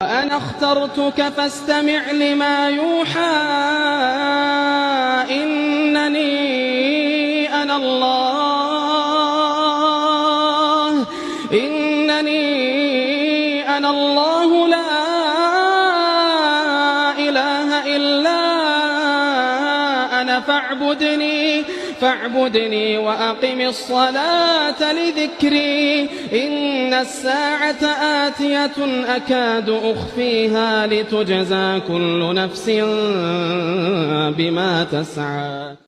وأنا اخترتك فاستمع لما يوحى إنني أنا الله لا إله إلا أنا فاعبدني وأقم الصلاة لذكري إن الساعة آتية أكاد أخفيها لتجزى كل نفس بما تسعى